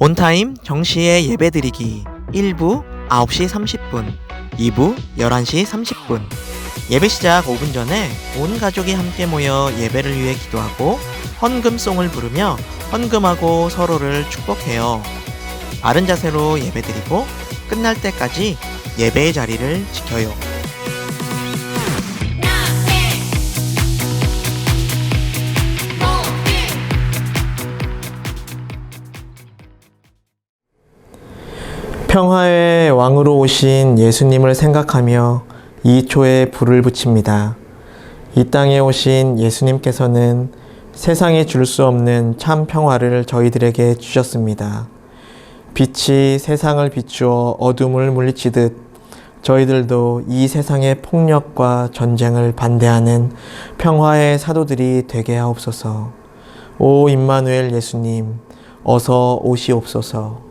온타임 정시에 예배드리기 1부 9시 30분, 2부 11시 30분. 예배 시작 5분 전에 온 가족이 함께 모여 예배를 위해 기도하고 헌금송을 부르며 헌금하고 서로를 축복해요. 바른 자세로 예배드리고 끝날 때까지 예배의 자리를 지켜요. 평화의 왕으로 오신 예수님을 생각하며 2초에 불을 붙입니다. 이 땅에 오신 예수님께서는 세상이 줄 수 없는 참 평화를 저희들에게 주셨습니다. 빛이 세상을 비추어 어둠을 물리치듯 저희들도 이 세상의 폭력과 전쟁을 반대하는 평화의 사도들이 되게 하옵소서. 오 임마누엘 예수님, 어서 오시옵소서.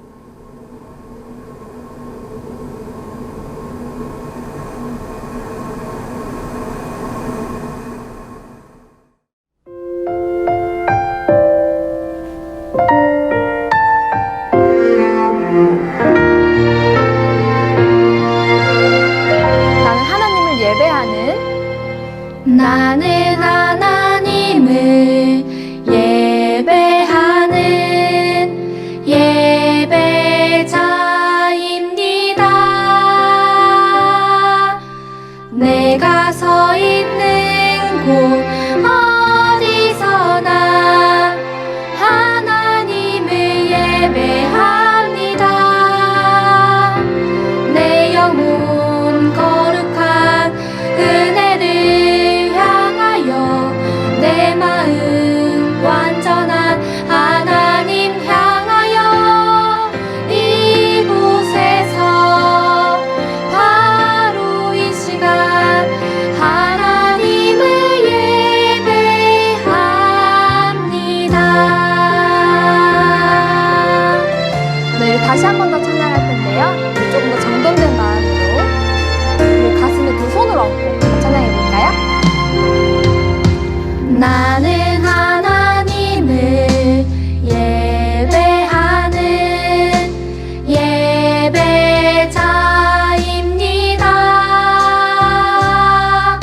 나는 하나님을 예배하는 예배자입니다. 내가 서 있는 곳 어디서나 하나님을 예배합니다. 내 영혼 거룩한 은혜를 내 마음 완전한 하나님 향하여 이곳에서 바로 이 시간 하나님을 예배합니다. 네, 다시 한 번 더 찬양할 텐데요. 조금 더 정돈된 마음으로 우리 가슴에 두 손을 얹고 찬양해 볼까요? 나는 하나님을 예배하는 예배자입니다.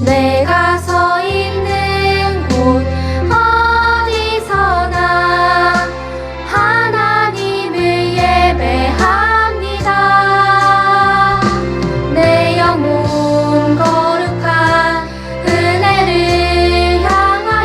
내가 서 있는 곳 어디서나 하나님을 예배합니다. 내 영혼 거룩한 은혜를 향하여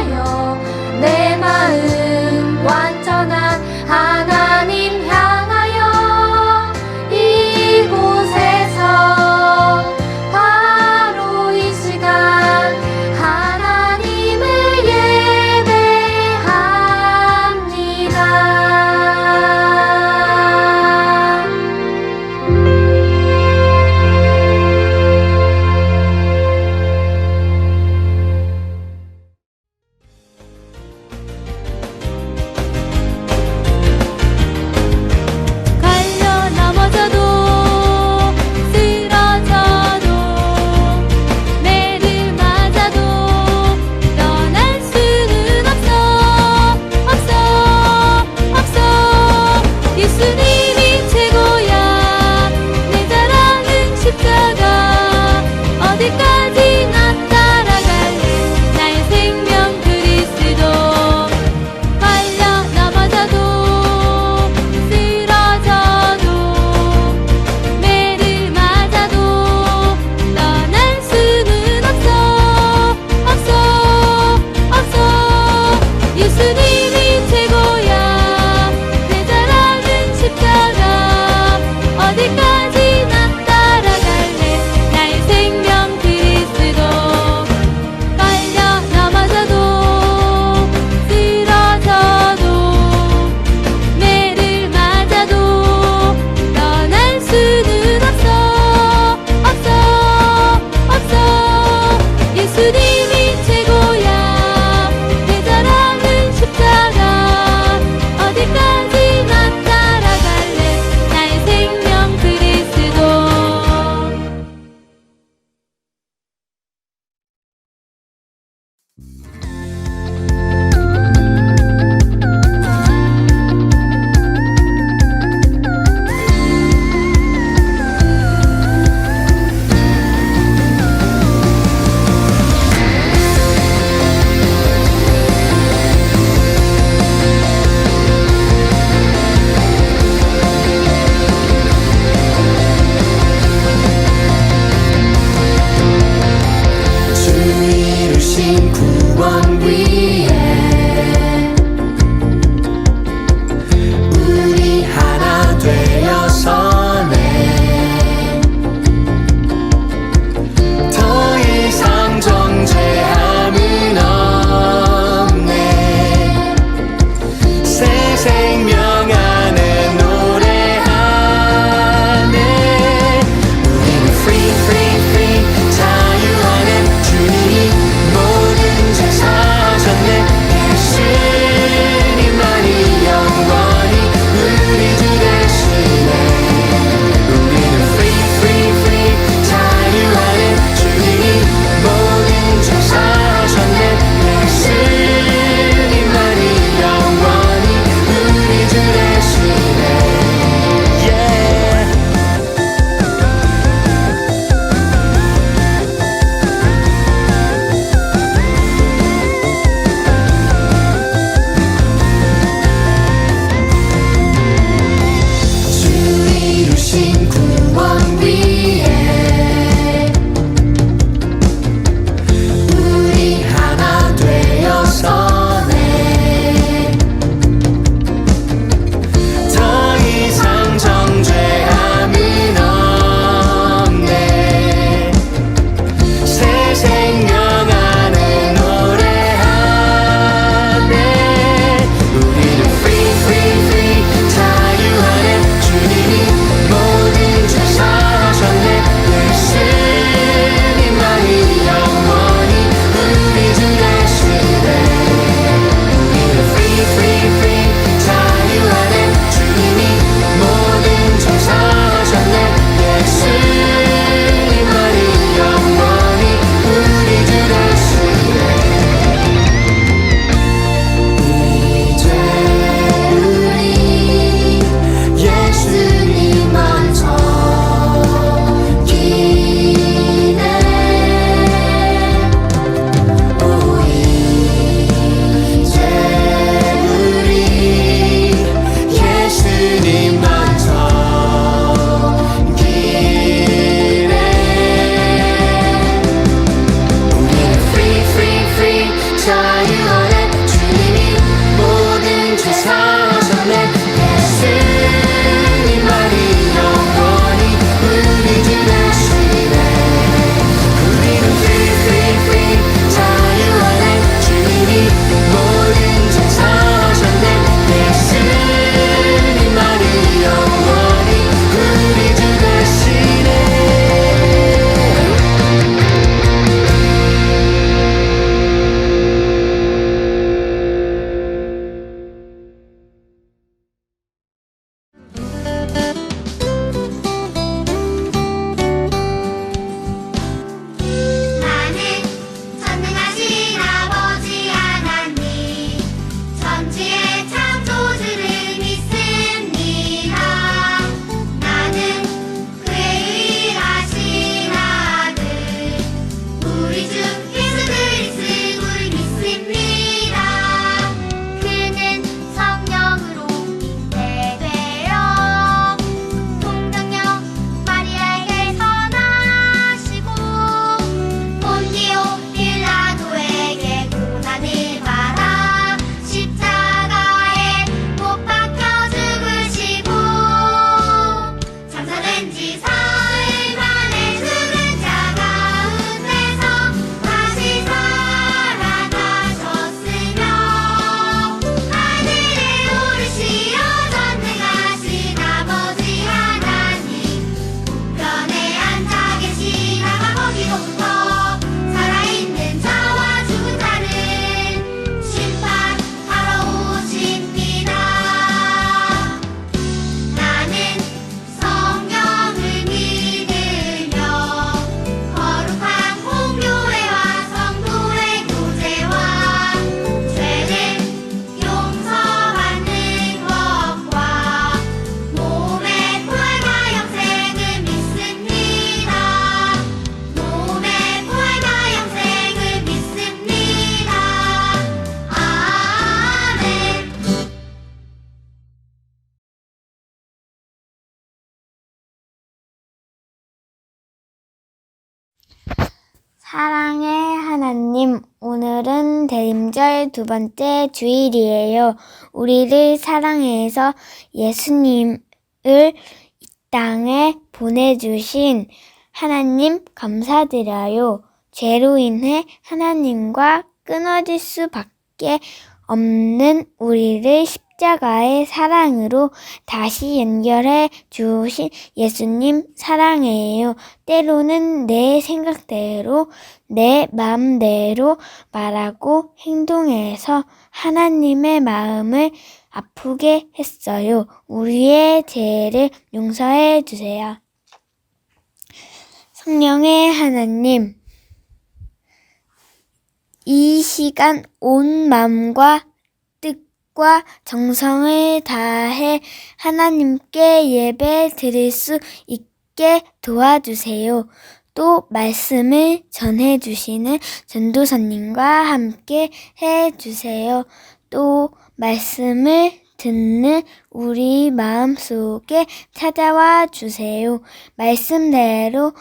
사랑의 하나님, 오늘은 대림절 두 번째 주일이에요. 우리를 사랑해서 예수님을 이 땅에 보내주신 하나님 감사드려요. 죄로 인해 하나님과 끊어질 수밖에 없는 우리를 십자가의 사랑으로 다시 연결해 주신 예수님 사랑해요. 때로는 내 생각대로, 내 마음대로 말하고 행동해서 하나님의 마음을 아프게 했어요. 우리의 죄를 용서해 주세요. 성령의 하나님, 이 시간 온 마음과 뜻과 정성을 다해 하나님께 예배 드릴 수 있게 도와주세요. 또 말씀을 전해주시는 전도사님과 함께 해주세요. 또 말씀을 듣는 우리 마음속에 찾아와 주세요. 말씀대로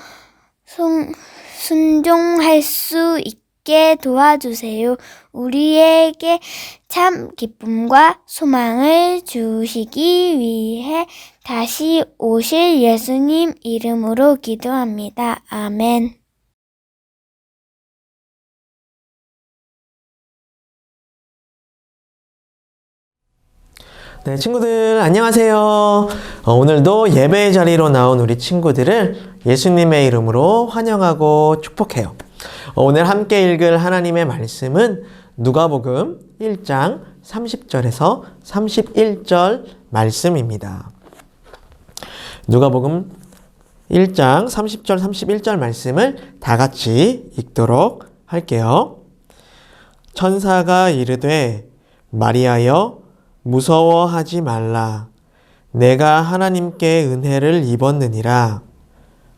순종할 수 있게 도와주세요. 우리에게 참 기쁨과 소망을 주시기 위해 다시 오실 예수님 이름으로 기도합니다. 아멘. 네, 친구들 안녕하세요. 오늘도 예배의 자리로 나온 우리 친구들을 예수님의 이름으로 환영하고 축복해요. 오늘 함께 읽을 하나님의 말씀은 누가복음 1장 30절에서 31절 말씀입니다. 누가복음 1장 30절 31절 말씀을 다 같이 읽도록 할게요. 천사가 이르되 마리아여 무서워하지 말라. 내가 하나님께 은혜를 입었느니라.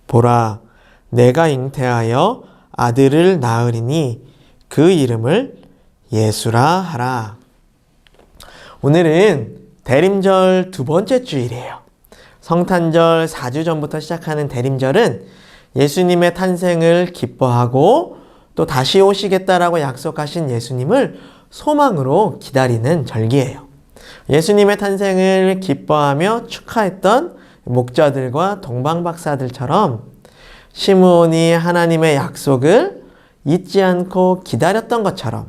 보라, 내가 잉태하여 아들을 낳으리니 그 이름을 예수라 하라. 오늘은 대림절 두 번째 주일이에요. 성탄절 4주 전부터 시작하는 대림절은 예수님의 탄생을 기뻐하고 또 다시 오시겠다라고 약속하신 예수님을 소망으로 기다리는 절기예요. 예수님의 탄생을 기뻐하며 축하했던 목자들과 동방박사들처럼 시므온이 하나님의 약속을 잊지 않고 기다렸던 것처럼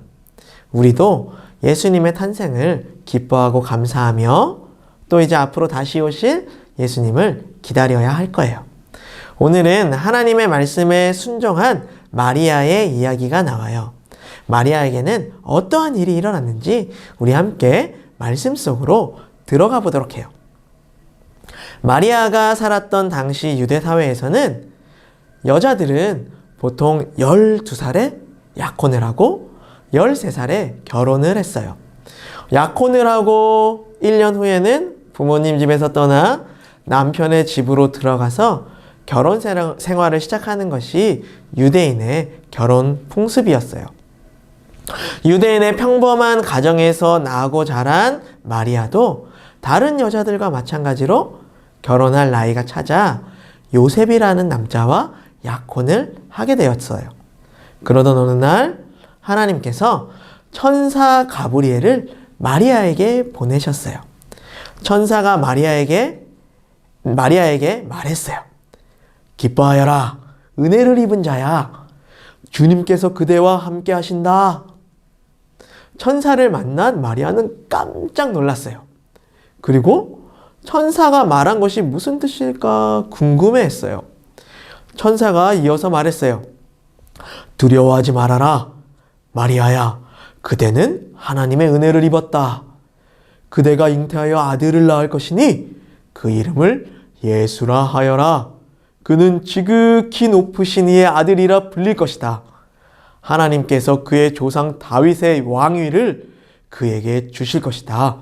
우리도 예수님의 탄생을 기뻐하고 감사하며 또 이제 앞으로 다시 오실 예수님을 기다려야 할 거예요. 오늘은 하나님의 말씀에 순종한 마리아의 이야기가 나와요. 마리아에게는 어떠한 일이 일어났는지 우리 함께 말씀 속으로 들어가 보도록 해요. 마리아가 살았던 당시 유대 사회에서는 여자들은 보통 12살에 약혼을 하고 13살에 결혼을 했어요. 약혼을 하고 1년 후에는 부모님 집에서 떠나 남편의 집으로 들어가서 결혼 생활을 시작하는 것이 유대인의 결혼 풍습이었어요. 유대인의 평범한 가정에서 나고 자란 마리아도 다른 여자들과 마찬가지로 결혼할 나이가 차자 요셉이라는 남자와 약혼을 하게 되었어요. 그러던 어느 날 하나님께서 천사 가브리엘을 마리아에게 보내셨어요. 천사가 마리아에게 말했어요. 기뻐하여라, 은혜를 입은 자야. 주님께서 그대와 함께 하신다. 천사를 만난 마리아는 깜짝 놀랐어요. 그리고 천사가 말한 것이 무슨 뜻일까 궁금해했어요. 천사가 이어서 말했어요. 두려워하지 말아라. 마리아야, 그대는 하나님의 은혜를 입었다. 그대가 잉태하여 아들을 낳을 것이니 그 이름을 예수라 하여라. 그는 지극히 높으신 이의 아들이라 불릴 것이다. 하나님께서 그의 조상 다윗의 왕위를 그에게 주실 것이다.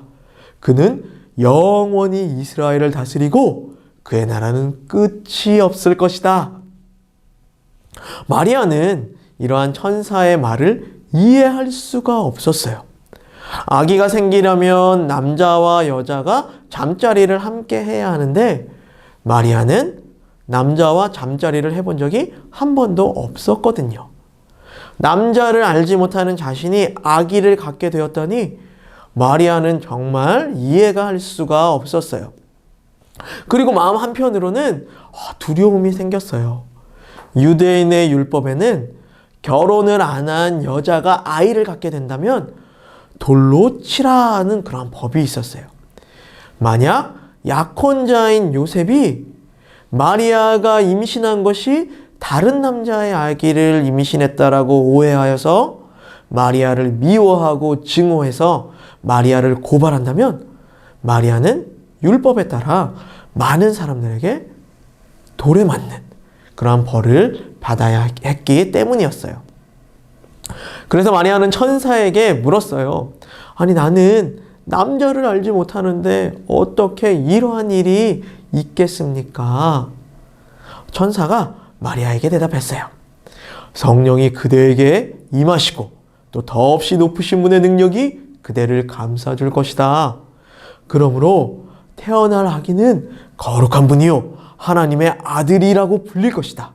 그는 영원히 이스라엘을 다스리고 그의 나라는 끝이 없을 것이다. 마리아는 이러한 천사의 말을 이해할 수가 없었어요. 아기가 생기려면 남자와 여자가 잠자리를 함께 해야 하는데 마리아는 남자와 잠자리를 해본 적이 한 번도 없었거든요. 남자를 알지 못하는 자신이 아기를 갖게 되었더니 마리아는 정말 이해가 할 수가 없었어요. 그리고 마음 한편으로는 두려움이 생겼어요. 유대인의 율법에는 결혼을 안 한 여자가 아이를 갖게 된다면 돌로 치라는 그런 법이 있었어요. 만약 약혼자인 요셉이 마리아가 임신한 것이 다른 남자의 아기를 임신했다라고 오해하여서 마리아를 미워하고 증오해서 마리아를 고발한다면 마리아는 율법에 따라 많은 사람들에게 돌에 맞는 그러한 벌을 받아야 했기 때문이었어요. 그래서 마리아는 천사에게 물었어요. 아니, 나는 남자를 알지 못하는데 어떻게 이러한 일이 있겠습니까? 천사가 마리아에게 대답했어요. 성령이 그대에게 임하시고 또 더없이 높으신 분의 능력이 그대를 감싸줄 것이다. 그러므로 태어날 아기는 거룩한 분이요 하나님의 아들이라고 불릴 것이다.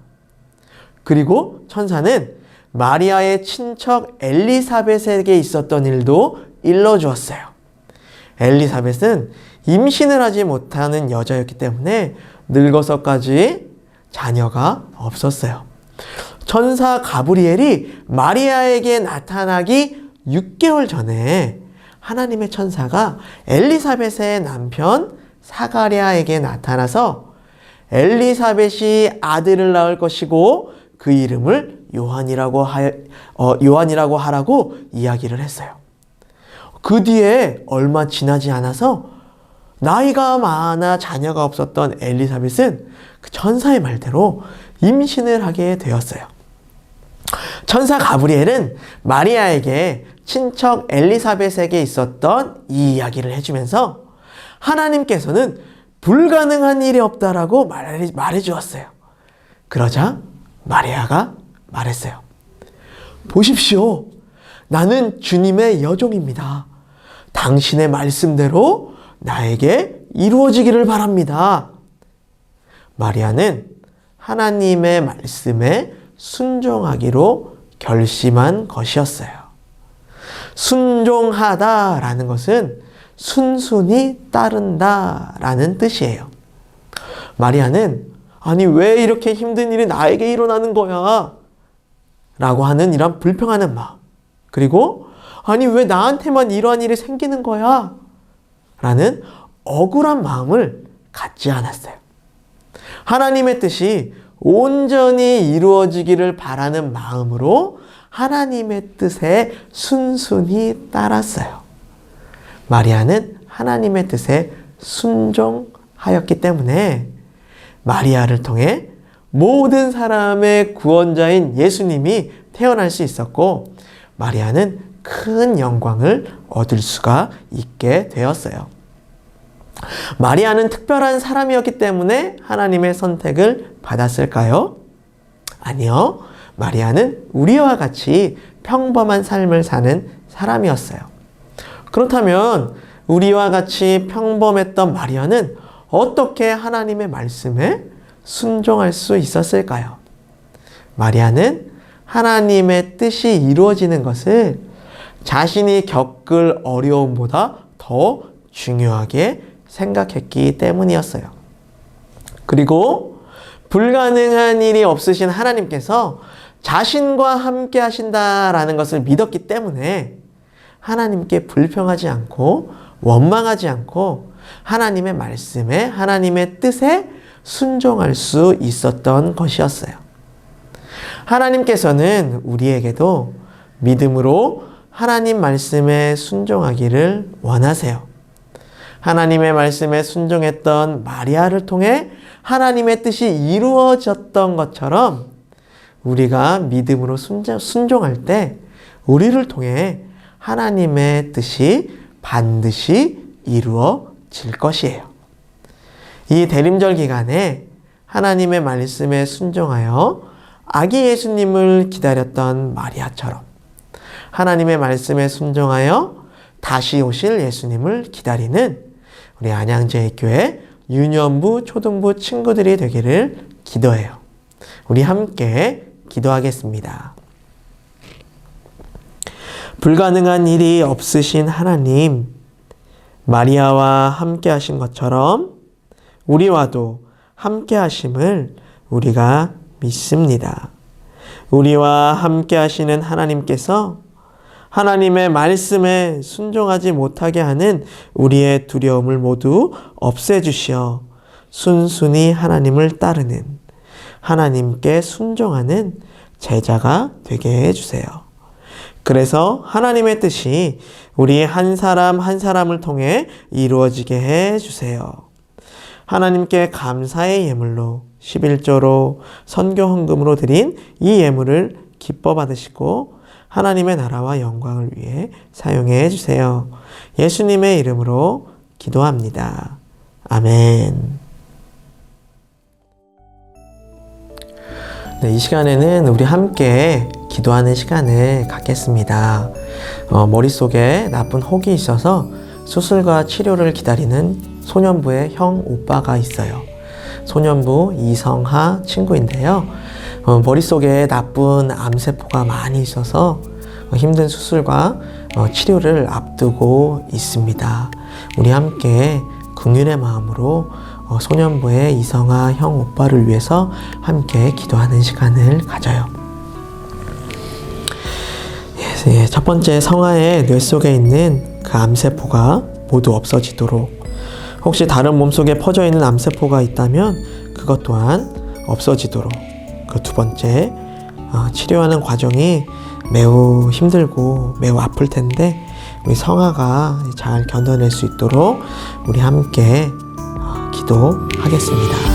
그리고 천사는 마리아의 친척 엘리사벳에게 있었던 일도 일러주었어요. 엘리사벳은 임신을 하지 못하는 여자였기 때문에 늙어서까지 자녀가 없었어요. 천사 가브리엘이 마리아에게 나타나기 6개월 전에 하나님의 천사가 엘리사벳의 남편 사가랴에게 나타나서 엘리사벳이 아들을 낳을 것이고 그 이름을 요한이라고 하라고 이야기를 했어요. 그 뒤에 얼마 지나지 않아서 나이가 많아 자녀가 없었던 엘리사벳은 그 천사의 말대로 임신을 하게 되었어요. 천사 가브리엘은 마리아에게 친척 엘리사벳에게 있었던 이 이야기를 해주면서 하나님께서는 불가능한 일이 없다라고 말해주었어요. 그러자 마리아가 말했어요. 보십시오. 나는 주님의 여종입니다. 당신의 말씀대로 나에게 이루어지기를 바랍니다. 마리아는 하나님의 말씀에 순종하기로 결심한 것이었어요. 순종하다라는 것은 순순히 따른다라는 뜻이에요. 마리아는 아니 왜 이렇게 힘든 일이 나에게 일어나는 거야? 라고 하는 이런 불평하는 마음, 그리고 아니 왜 나한테만 이러한 일이 생기는 거야? 라는 억울한 마음을 갖지 않았어요. 하나님의 뜻이 온전히 이루어지기를 바라는 마음으로 하나님의 뜻에 순순히 따랐어요. 마리아는 하나님의 뜻에 순종하였기 때문에 마리아를 통해 모든 사람의 구원자인 예수님이 태어날 수 있었고 마리아는 큰 영광을 얻을 수가 있게 되었어요. 마리아는 특별한 사람이었기 때문에 하나님의 선택을 받았을까요? 아니요. 마리아는 우리와 같이 평범한 삶을 사는 사람이었어요. 그렇다면 우리와 같이 평범했던 마리아는 어떻게 하나님의 말씀에 순종할 수 있었을까요? 마리아는 하나님의 뜻이 이루어지는 것을 자신이 겪을 어려움보다 더 중요하게 생각했기 때문이었어요. 그리고 불가능한 일이 없으신 하나님께서 자신과 함께 하신다라는 것을 믿었기 때문에 하나님께 불평하지 않고 원망하지 않고 하나님의 말씀에 하나님의 뜻에 순종할 수 있었던 것이었어요. 하나님께서는 우리에게도 믿음으로 하나님 말씀에 순종하기를 원하세요. 하나님의 말씀에 순종했던 마리아를 통해 하나님의 뜻이 이루어졌던 것처럼 우리가 믿음으로 순종할 때 우리를 통해 하나님의 뜻이 반드시 이루어질 것이에요. 이 대림절 기간에 하나님의 말씀에 순종하여 아기 예수님을 기다렸던 마리아처럼 하나님의 말씀에 순종하여 다시 오실 예수님을 기다리는 우리 안양제일교회 유년부, 초등부 친구들이 되기를 기도해요. 우리 함께 기도하겠습니다. 불가능한 일이 없으신 하나님, 마리아와 함께 하신 것처럼 우리와도 함께 하심을 우리가 믿습니다. 우리와 함께 하시는 하나님께서 하나님의 말씀에 순종하지 못하게 하는 우리의 두려움을 모두 없애주시어 순순히 하나님을 따르는, 하나님께 순종하는 제자가 되게 해주세요. 그래서 하나님의 뜻이 우리 한 사람 한 사람을 통해 이루어지게 해주세요. 하나님께 감사의 예물로 11조로 선교 헌금으로 드린 이 예물을 기뻐 받으시고 하나님의 나라와 영광을 위해 사용해 주세요. 예수님의 이름으로 기도합니다. 아멘. 네, 이 시간에는 우리 함께 기도하는 시간을 갖겠습니다. 머릿속에 나쁜 혹이 있어서 수술과 치료를 기다리는 소년부의 형 오빠가 있어요. 소년부 이성하 친구인데요. 머릿속에 나쁜 암세포가 많이 있어서 힘든 수술과 치료를 앞두고 있습니다. 우리 함께 긍휼의 마음으로 소년부의 이성하 형 오빠를 위해서 함께 기도하는 시간을 가져요. 첫 번째, 성하의 뇌 속에 있는 그 암세포가 모두 없어지도록, 혹시 다른 몸속에 퍼져 있는 암세포가 있다면 그것 또한 없어지도록, 그 두 번째, 치료하는 과정이 매우 힘들고 매우 아플 텐데 우리 성하가 잘 견뎌낼 수 있도록 우리 함께 기도하겠습니다.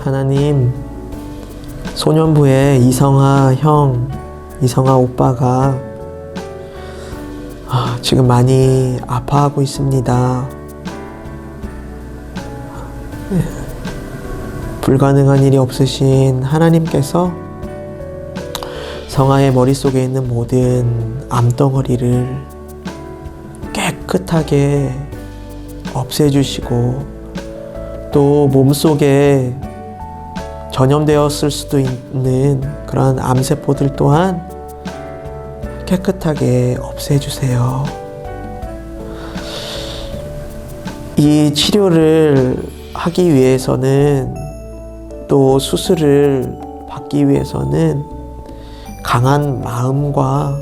하나님, 소년부의 이성하 형, 이성하 오빠가 지금 많이 아파하고 있습니다. 불가능한 일이 없으신 하나님께서 성하의 머릿속에 있는 모든 암덩어리를 깨끗하게 없애주시고, 또 몸속에 전염되었을 수도 있는 그런 암세포들 또한 깨끗하게 없애주세요. 이 치료를 하기 위해서는, 또 수술을 받기 위해서는 강한 마음과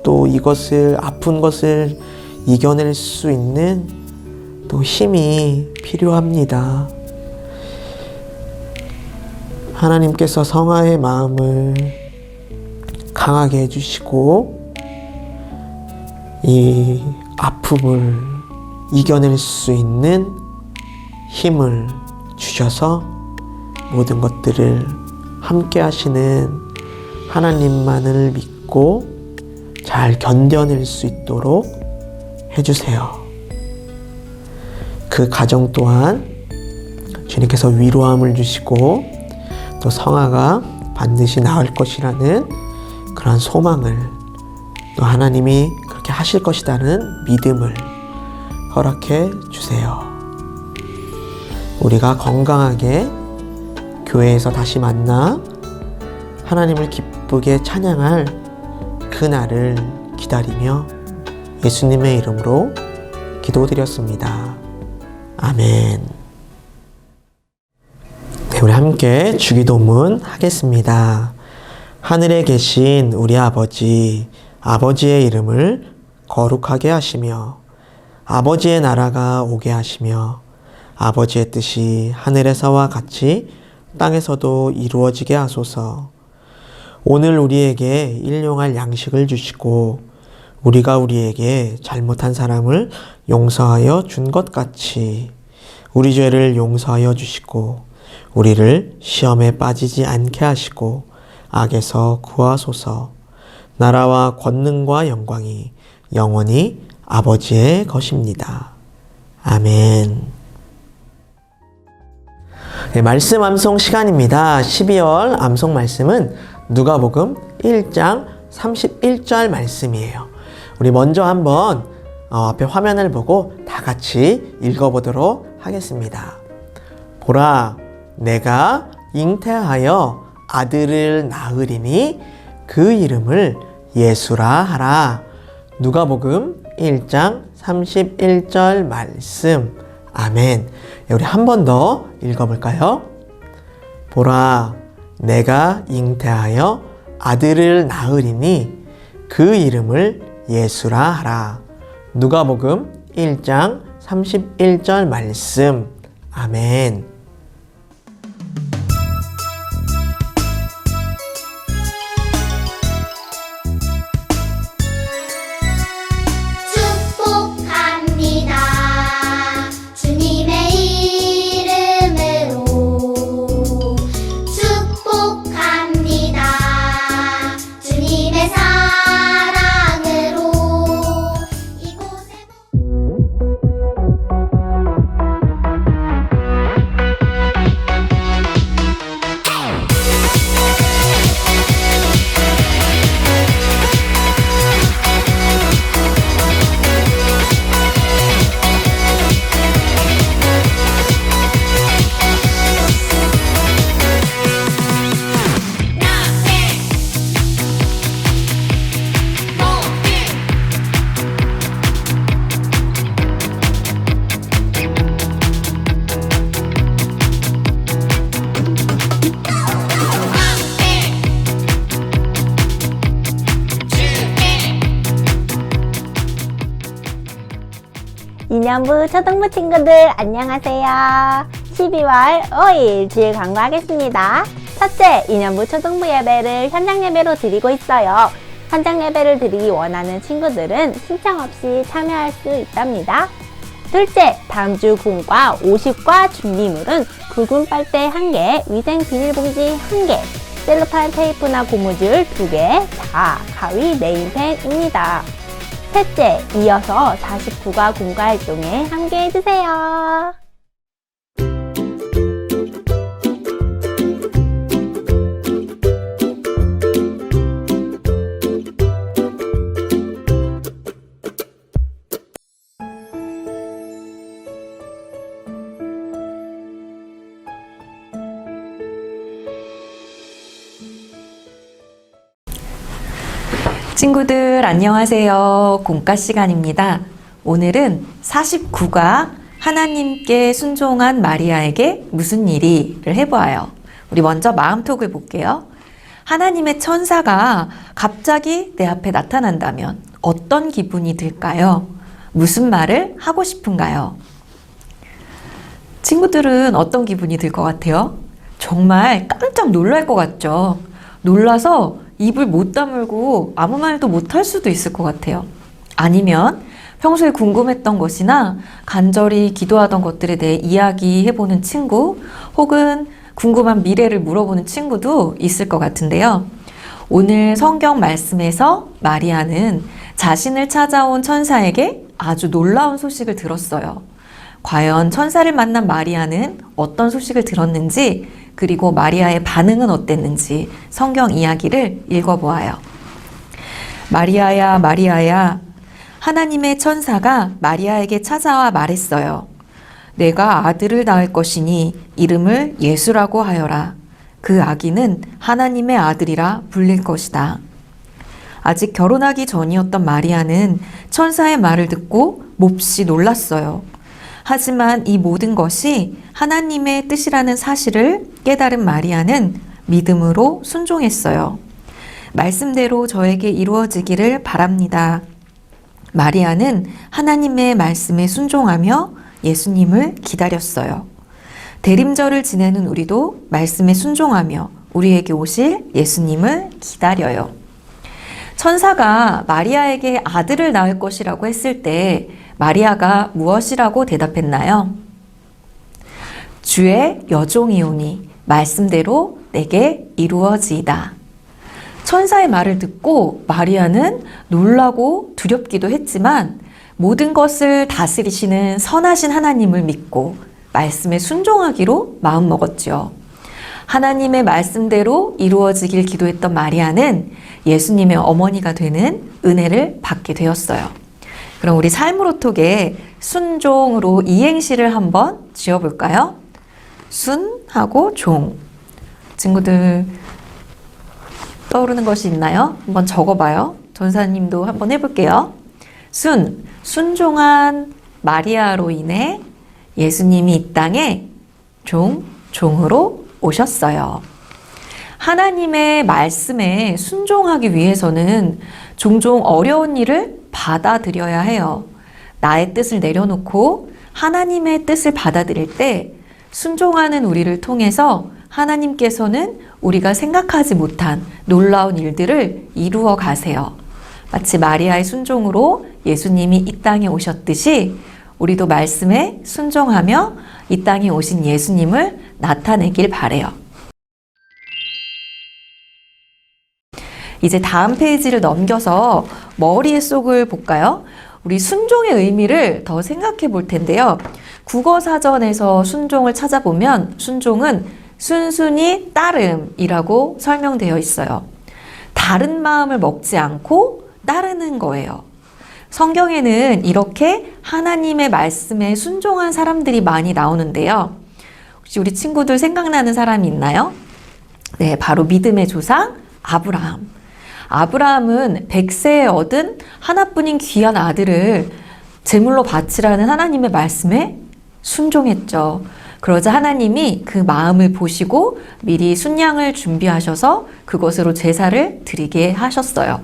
또 이것을, 아픈 것을 이겨낼 수 있는 또 힘이 필요합니다. 하나님께서 성하의 마음을 강하게 해주시고 이 아픔을 이겨낼 수 있는 힘을 주셔서 모든 것들을 함께 하시는 하나님만을 믿고 잘 견뎌낼 수 있도록 해주세요. 그 가정 또한 주님께서 위로함을 주시고 또 성하가 반드시 나을 것이라는 그런 소망을, 또 하나님이 그렇게 하실 것이라는 믿음을 허락해 주세요. 우리가 건강하게 교회에서 다시 만나 하나님을 기쁘게 찬양할 그날을 기다리며 예수님의 이름으로 기도드렸습니다. 아멘. 네, 우리 함께 주기도문 하겠습니다. 하늘에 계신 우리 아버지, 아버지의 이름을 거룩하게 하시며 아버지의 나라가 오게 하시며 아버지의 뜻이 하늘에서와 같이 땅에서도 이루어지게 하소서. 오늘 우리에게 일용할 양식을 주시고 우리가 우리에게 잘못한 사람을 용서하여 준 것 같이 우리 죄를 용서하여 주시고 우리를 시험에 빠지지 않게 하시고 악에서 구하소서. 나라와 권능과 영광이 영원히 아버지의 것입니다. 아멘. 네, 말씀 암송 시간입니다. 12월 암송 말씀은 누가복음 1장 31절 말씀이에요. 우리 먼저 한번 앞에 화면을 보고 다 같이 읽어보도록 하겠습니다. 보라, 내가 잉태하여 아들을 낳으리니 그 이름을 예수라 하라. 누가복음 1장 31절 말씀. 아멘. 우리 한 번 더 읽어볼까요? 보라, 내가 잉태하여 아들을 낳으리니 그 이름을 예수라 하라. 누가복음 1장 31절 말씀. 아멘. 축복합니다. 주님의 이름으로 축복합니다. 주님의 사랑으로 이곳에 인연부 초등부 친구들 안녕하세요. 12월 5일 주일 광고하겠습니다. 첫째, 인연부 초등부 예배를 현장 예배로 드리고 있어요. 현장 예배를 드리기 원하는 친구들은 신청 없이 참여할 수 있답니다. 둘째, 다음 주 공과 50과 준비물은 굵은 빨대 1개, 위생 비닐봉지 1개, 셀로판 테이프나 고무줄 2개, 자, 가위, 네임펜입니다. 셋째, 이어서 49가 공과활동에 함께 해주세요. 친구들 안녕하세요. 공과 시간입니다. 오늘은 49가 하나님께 순종한 마리아에게 무슨 일이를 해보아요. 우리 먼저 마음톡을 볼게요. 하나님의 천사가 갑자기 내 앞에 나타난다면 어떤 기분이 들까요? 무슨 말을 하고 싶은가요? 친구들은 어떤 기분이 들 것 같아요? 정말 깜짝 놀랄 것 같죠? 놀라서 입을 못 다물고 아무 말도 못 할 수도 있을 것 같아요. 아니면 평소에 궁금했던 것이나 간절히 기도하던 것들에 대해 이야기해보는 친구, 혹은 궁금한 미래를 물어보는 친구도 있을 것 같은데요. 오늘 성경 말씀에서 마리아는 자신을 찾아온 천사에게 아주 놀라운 소식을 들었어요. 과연 천사를 만난 마리아는 어떤 소식을 들었는지, 그리고 마리아의 반응은 어땠는지 성경 이야기를 읽어보아요. 마리아야, 마리아야, 하나님의 천사가 마리아에게 찾아와 말했어요. 내가 아들을 낳을 것이니 이름을 예수라고 하여라. 그 아기는 하나님의 아들이라 불릴 것이다. 아직 결혼하기 전이었던 마리아는 천사의 말을 듣고 몹시 놀랐어요. 하지만 이 모든 것이 하나님의 뜻이라는 사실을 깨달은 마리아는 믿음으로 순종했어요. 말씀대로 저에게 이루어지기를 바랍니다. 마리아는 하나님의 말씀에 순종하며 예수님을 기다렸어요. 대림절을 지내는 우리도 말씀에 순종하며 우리에게 오실 예수님을 기다려요. 천사가 마리아에게 아들을 낳을 것이라고 했을 때 마리아가 무엇이라고 대답했나요? 주의 여종이오니 말씀대로 내게 이루어지이다. 천사의 말을 듣고 마리아는 놀라고 두렵기도 했지만 모든 것을 다스리시는 선하신 하나님을 믿고 말씀에 순종하기로 마음먹었죠. 하나님의 말씀대로 이루어지길 기도했던 마리아는 예수님의 어머니가 되는 은혜를 받게 되었어요. 그럼 우리 삶으로톡에 순종으로 이행시를 한번 지어볼까요? 순하고 종. 친구들 떠오르는 것이 있나요? 한번 적어봐요. 전사님도 한번 해볼게요. 순종한 마리아로 인해 예수님이 이 땅에 종으로 오셨어요. 하나님의 말씀에 순종하기 위해서는 종종 어려운 일을 받아들여야 해요. 나의 뜻을 내려놓고 하나님의 뜻을 받아들일 때 순종하는 우리를 통해서 하나님께서는 우리가 생각하지 못한 놀라운 일들을 이루어 가세요. 마치 마리아의 순종으로 예수님이 이 땅에 오셨듯이 우리도 말씀에 순종하며 이 땅에 오신 예수님을 나타내길 바래요. 이제 다음 페이지를 넘겨서 머릿속을 볼까요? 우리 순종의 의미를 더 생각해 볼 텐데요. 국어사전에서 순종을 찾아보면 순종은 순순히 따름이라고 설명되어 있어요. 다른 마음을 먹지 않고 따르는 거예요. 성경에는 이렇게 하나님의 말씀에 순종한 사람들이 많이 나오는데요. 혹시 우리 친구들 생각나는 사람이 있나요? 네, 바로 믿음의 조상 아브라함. 아브라함은 100세에 얻은 하나뿐인 귀한 아들을 제물로 바치라는 하나님의 말씀에 순종했죠. 그러자 하나님이 그 마음을 보시고 미리 순양을 준비하셔서 그것으로 제사를 드리게 하셨어요.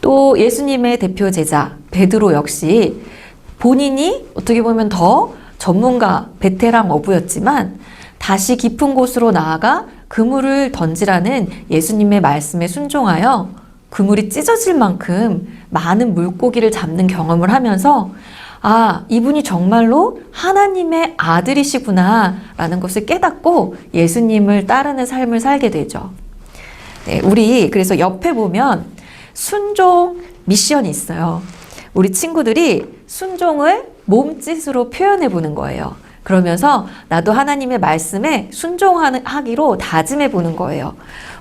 또 예수님의 대표 제자 베드로 역시 본인이 어떻게 보면 더 전문가 베테랑 어부였지만 다시 깊은 곳으로 나아가 그물을 던지라는 예수님의 말씀에 순종하여 그물이 찢어질 만큼 많은 물고기를 잡는 경험을 하면서 아, 이분이 정말로 하나님의 아들이시구나 라는 것을 깨닫고 예수님을 따르는 삶을 살게 되죠. 네, 우리 그래서 옆에 보면 순종 미션이 있어요. 우리 친구들이 순종을 몸짓으로 표현해 보는 거예요. 그러면서 나도 하나님의 말씀에 순종하기로 다짐해 보는 거예요.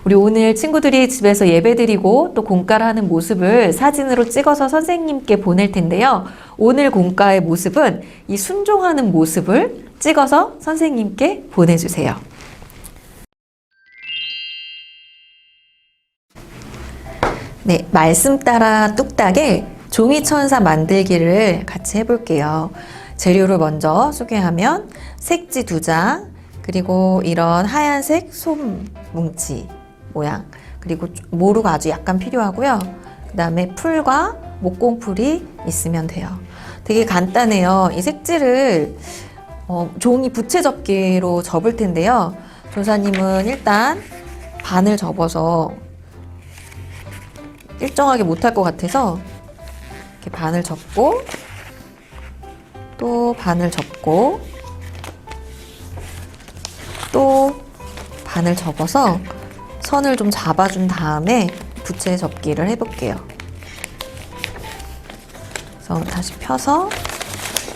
우리 오늘 친구들이 집에서 예배드리고 또 공과를 하는 모습을 사진으로 찍어서 선생님께 보낼 텐데요. 오늘 공과의 모습은 이 순종하는 모습을 찍어서 선생님께 보내주세요. 네, 말씀 따라 뚝딱의 종이천사 만들기를 같이 해볼게요. 재료를 먼저 소개하면 색지 2장, 그리고 이런 하얀색 솜 뭉치 모양, 그리고 모루가 아주 약간 필요하고요. 그 다음에 풀과 목공풀이 있으면 돼요. 되게 간단해요. 이 색지를 종이 부채 접기로 접을 텐데요. 조사님은 일단 반을 접어서 일정하게 못할 것 같아서 이렇게 반을 접고 또 반을 접고 또 반을 접어서 선을 좀 잡아준 다음에 부채 접기를 해볼게요. 그래서 다시 펴서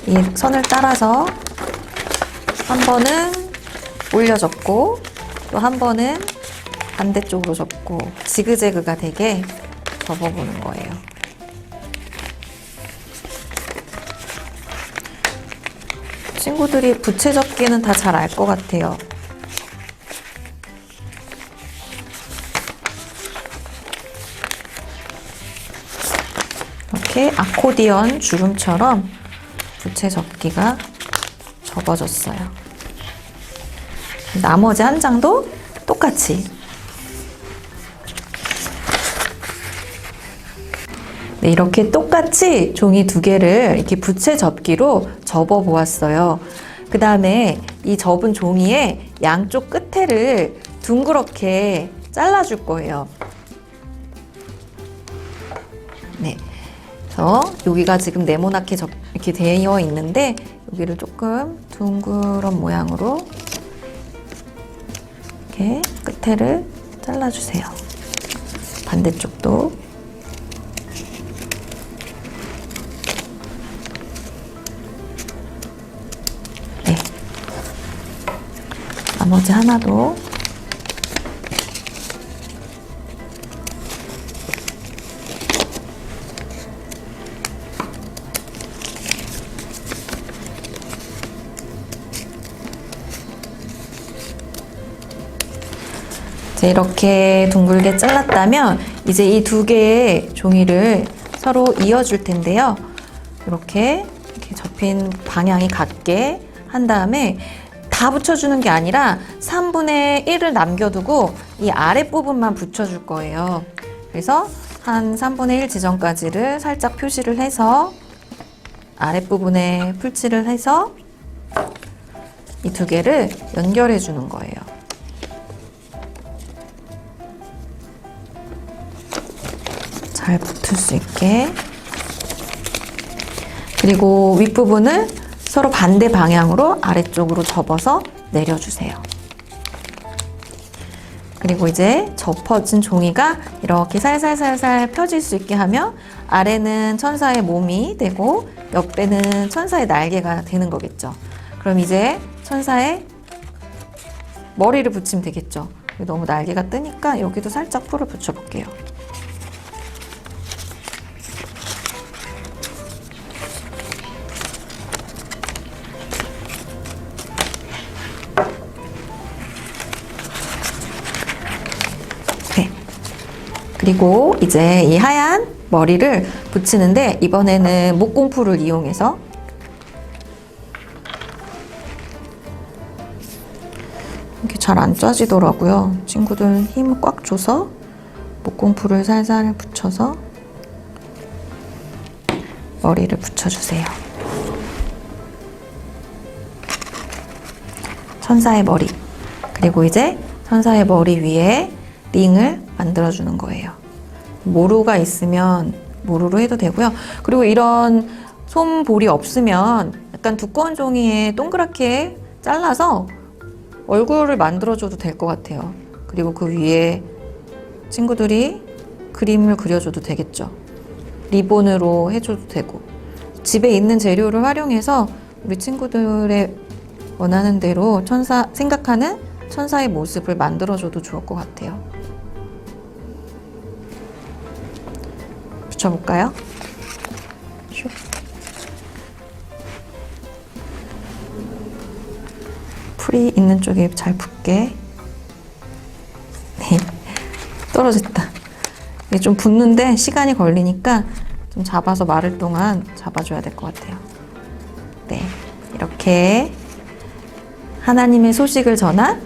이 선을 따라서 한 번은 올려 접고 또 한 번은 반대쪽으로 접고 지그재그가 되게 접어보는 거예요. 친구들이 부채 접기는 다 잘 알 것 같아요. 이렇게 아코디언 주름처럼 부채 접기가 접어졌어요. 나머지 한 장도 똑같이 네, 이렇게 똑같이 종이 2개를 이렇게 부채 접기로 접어 보았어요. 그 다음에 이 접은 종이의 양쪽 끝에를 둥그렇게 잘라줄 거예요. 네. 그래서 여기가 지금 네모나게 이렇게 되어 있는데 여기를 조금 둥그런 모양으로 이렇게 끝에를 잘라주세요. 반대쪽도. 네. 나머지 하나도 이렇게 둥글게 잘랐다면 이제 이 2개의 종이를 서로 이어줄 텐데요. 이렇게 접힌 방향이 같게 한 다음에 다 붙여주는 게 아니라 3분의 1을 남겨두고 이 아랫부분만 붙여줄 거예요. 그래서 한 3분의 1 지점까지를 살짝 표시를 해서 아랫부분에 풀칠을 해서 이 2개를 연결해 주는 거예요. 잘 붙을 수 있게. 그리고 윗부분을 서로 반대 방향으로 아래쪽으로 접어서 내려주세요. 그리고 이제 접어진 종이가 이렇게 살살살살 펴질 수 있게 하면 아래는 천사의 몸이 되고 옆에는 천사의 날개가 되는 거겠죠. 그럼 이제 천사의 머리를 붙이면 되겠죠. 너무 날개가 뜨니까 여기도 살짝 풀을 붙여볼게요. 그리고 이제 이 하얀 머리를 붙이는데 이번에는 목공풀을 이용해서 이렇게 잘 안 짜지더라고요. 친구들 힘을 꽉 줘서 목공풀을 살살 붙여서 머리를 붙여주세요. 천사의 머리. 그리고 이제 천사의 머리 위에 링을 만들어주는 거예요. 모루가 있으면 모루로 해도 되고요. 그리고 이런 솜볼이 없으면 약간 두꺼운 종이에 동그랗게 잘라서 얼굴을 만들어줘도 될 것 같아요. 그리고 그 위에 친구들이 그림을 그려줘도 되겠죠. 리본으로 해줘도 되고. 집에 있는 재료를 활용해서 우리 친구들의 원하는 대로 생각하는 천사의 모습을 만들어줘도 좋을 것 같아요. 붙여볼까요? 슉. 풀이 있는 쪽에 잘 붙게. 네, 떨어졌다. 이게 좀 붙는데 시간이 걸리니까 좀 잡아서 마를 동안 잡아줘야 될 것 같아요. 네, 이렇게 하나님의 소식을 전한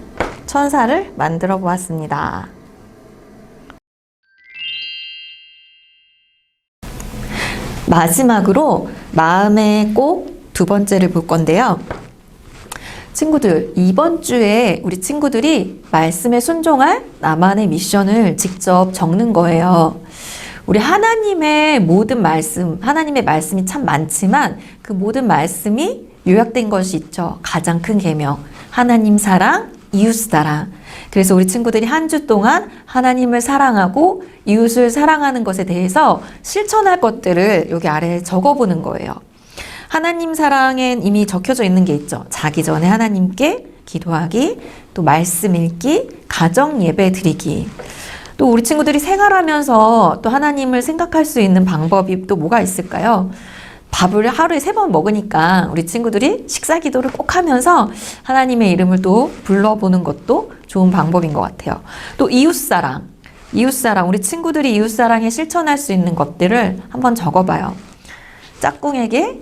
천사를 만들어 보았습니다. 마지막으로 마음의 꼭 2번째를 볼 건데요. 친구들, 이번 주에 우리 친구들이 말씀에 순종할 나만의 미션을 직접 적는 거예요. 우리 하나님의 모든 말씀, 하나님의 말씀이 참 많지만 그 모든 말씀이 요약된 것이 있죠. 가장 큰 계명, 하나님 사랑, 이웃 사랑. 그래서 우리 친구들이 한 주 동안 하나님을 사랑하고 이웃을 사랑하는 것에 대해서 실천할 것들을 여기 아래에 적어보는 거예요. 하나님 사랑엔 이미 적혀져 있는 게 있죠. 자기 전에 하나님께 기도하기, 또 말씀 읽기, 가정 예배 드리기. 또 우리 친구들이 생활하면서 또 하나님을 생각할 수 있는 방법이 또 뭐가 있을까요? 밥을 하루에 3번 먹으니까 우리 친구들이 식사 기도를 꼭 하면서 하나님의 이름을 또 불러보는 것도 좋은 방법인 것 같아요. 또 이웃사랑, 우리 친구들이 이웃사랑에 실천할 수 있는 것들을 한번 적어봐요. 짝꿍에게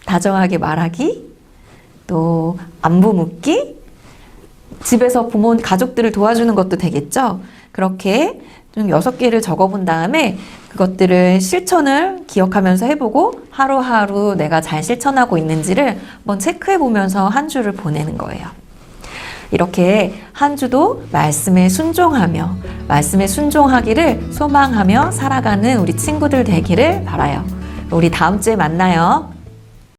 다정하게 말하기, 또 안부 묻기, 집에서 가족들을 도와주는 것도 되겠죠. 그렇게 좀 6개를 적어본 다음에 그것들을 실천을 기억하면서 해보고 하루하루 내가 잘 실천하고 있는지를 한번 체크해 보면서 한 주를 보내는 거예요. 이렇게 한 주도 말씀에 순종하며 말씀에 순종하기를 소망하며 살아가는 우리 친구들 되기를 바라요. 우리 다음 주에 만나요.